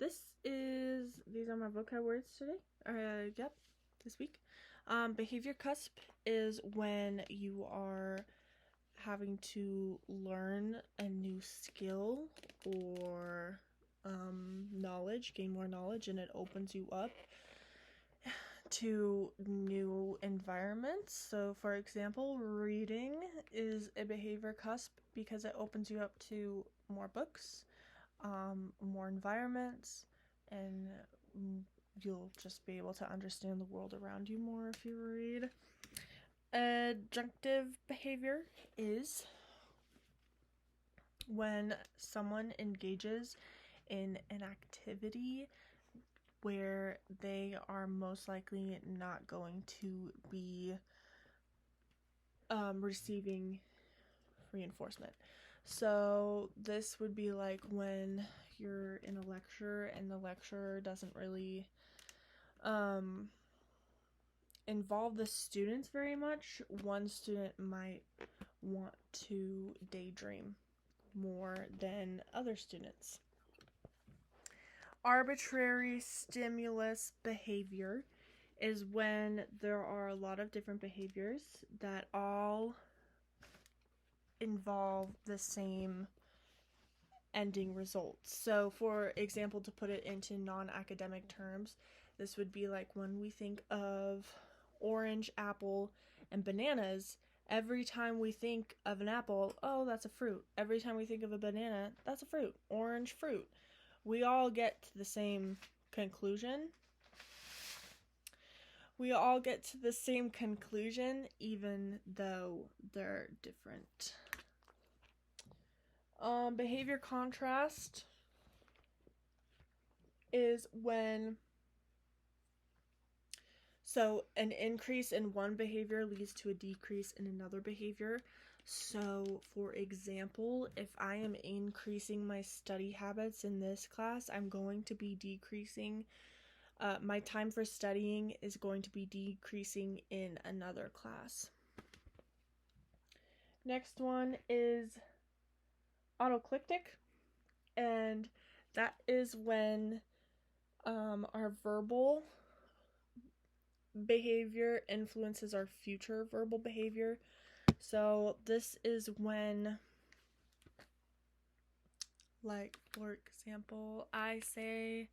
these are my vocab words today. Yep, this week. Behavior cusp is when you are having to learn a new skill or knowledge, gain more knowledge, and it opens you up to new environments. So, for example, reading is a behavior cusp because it opens you up to more books, more environments, and you'll just be able to understand the world around you more if you read. Adjunctive behavior is when someone engages in an activity where they are most likely not going to be receiving reinforcement. So this would be like when you're in a lecture and the lecturer doesn't really involve the students very much. One student might want to daydream more than other students. Arbitrary stimulus behavior is when there are a lot of different behaviors that all involve the same ending results. So, for example, to put it into non-academic terms, this would be like when we think of orange, apple, and bananas. Every time we think of an apple, oh, that's a fruit. Every time we think of a banana, that's a fruit. Orange fruit. We all get to the same conclusion. Even though they're different. Behavior contrast is when an increase in one behavior leads to a decrease in another behavior. So, for example, if I am increasing my study habits in this class, I'm going to be decreasing, my time for studying is going to be decreasing in another class. Next one is autoclictic, and that is when our verbal behavior influences our future verbal behavior. So this is when, like, for example, I say,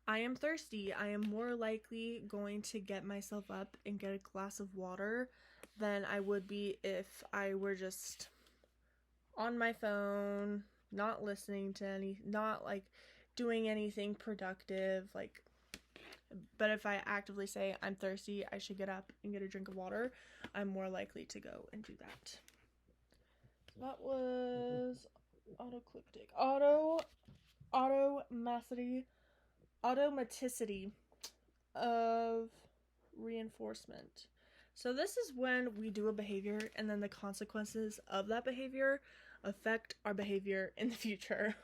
I am thirsty. I am more likely going to get myself up and get a glass of water than I would be if I were just on my phone, not listening to not like doing anything productive, like. But if I actively say, I'm thirsty, I should get up and get a drink of water, I'm more likely to go and do that. That was autoclictic. Automaticity of reinforcement. So this is when we do a behavior and then the consequences of that behavior affect our behavior in the future.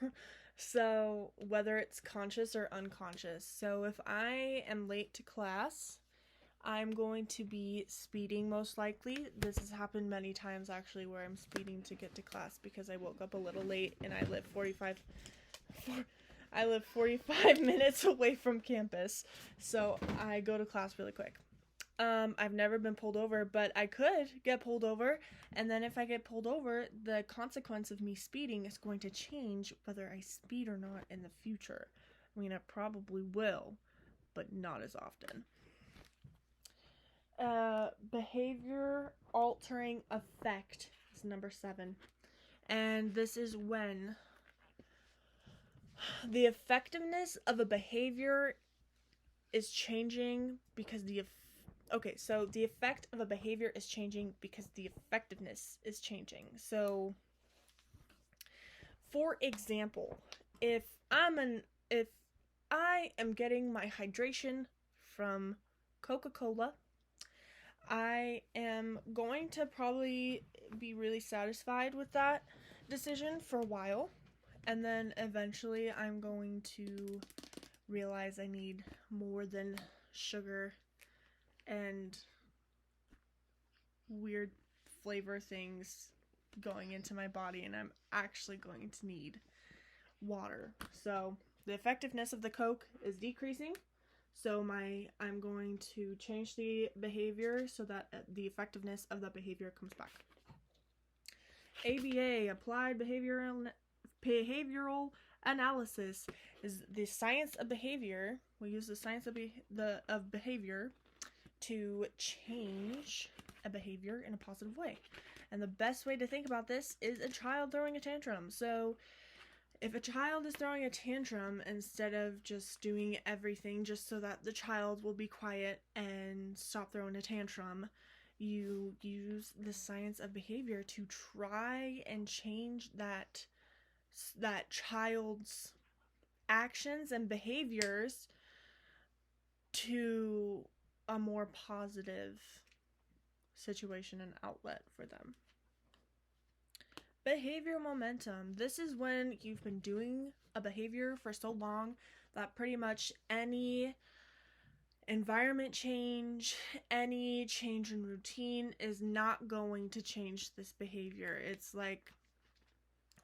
So whether it's conscious or unconscious. So if I am late to class, I'm going to be speeding most likely. This has happened many times actually where I'm speeding to get to class because I woke up a little late and I live 45 minutes away from campus. So I go to class really quick. I've never been pulled over, but I could get pulled over, and then if I get pulled over, the consequence of me speeding is going to change whether I speed or not in the future. I mean, I probably will, but not as often. Behavior altering effect is number 7, and this is when the effectiveness of a behavior is changing because the effect of a behavior is changing because the effectiveness is changing. So, for example, if I am getting my hydration from Coca-Cola, I am going to probably be really satisfied with that decision for a while, and then eventually I'm going to realize I need more than sugar and weird flavor things going into my body, and I'm actually going to need water. So the effectiveness of the Coke is decreasing. So I'm going to change the behavior so that the effectiveness of that behavior comes back. ABA, applied behavioral analysis, is the science of behavior. We use the science of behavior to change a behavior in a positive way. And the best way to think about this is a child throwing a tantrum. So if a child is throwing a tantrum, instead of just doing everything just so that the child will be quiet and stop throwing a tantrum, you use the science of behavior to try and change that child's actions and behaviors to a more positive situation and outlet for them. Behavior momentum. This is when you've been doing a behavior for so long that pretty much any environment change, any change in routine is not going to change this behavior. It's like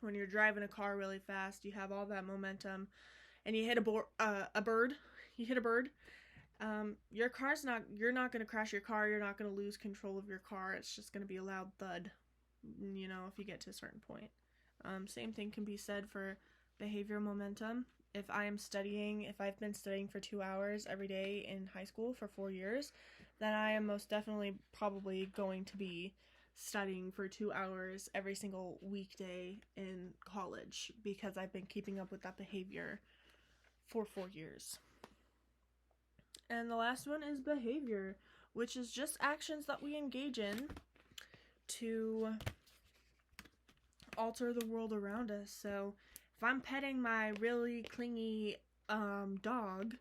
when you're driving a car really fast, you have all that momentum, and you hit a bird. You hit a bird. You're not going to crash your car. You're not going to lose control of your car. It's just going to be a loud thud, if you get to a certain point. Same thing can be said for behavior momentum. If I've been studying for 2 hours every day in high school for 4 years, then I am most definitely probably going to be studying for 2 hours every single weekday in college, because I've been keeping up with that behavior for 4 years. And the last one is behavior, which is just actions that we engage in to alter the world around us. So if I'm petting my really clingy dog,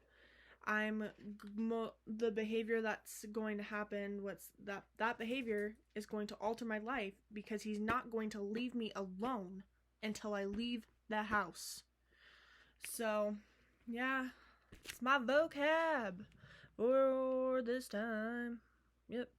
the behavior that's going to happen, that behavior is going to alter my life, because he's not going to leave me alone until I leave the house. So, yeah, it's my vocab for this time. Yep.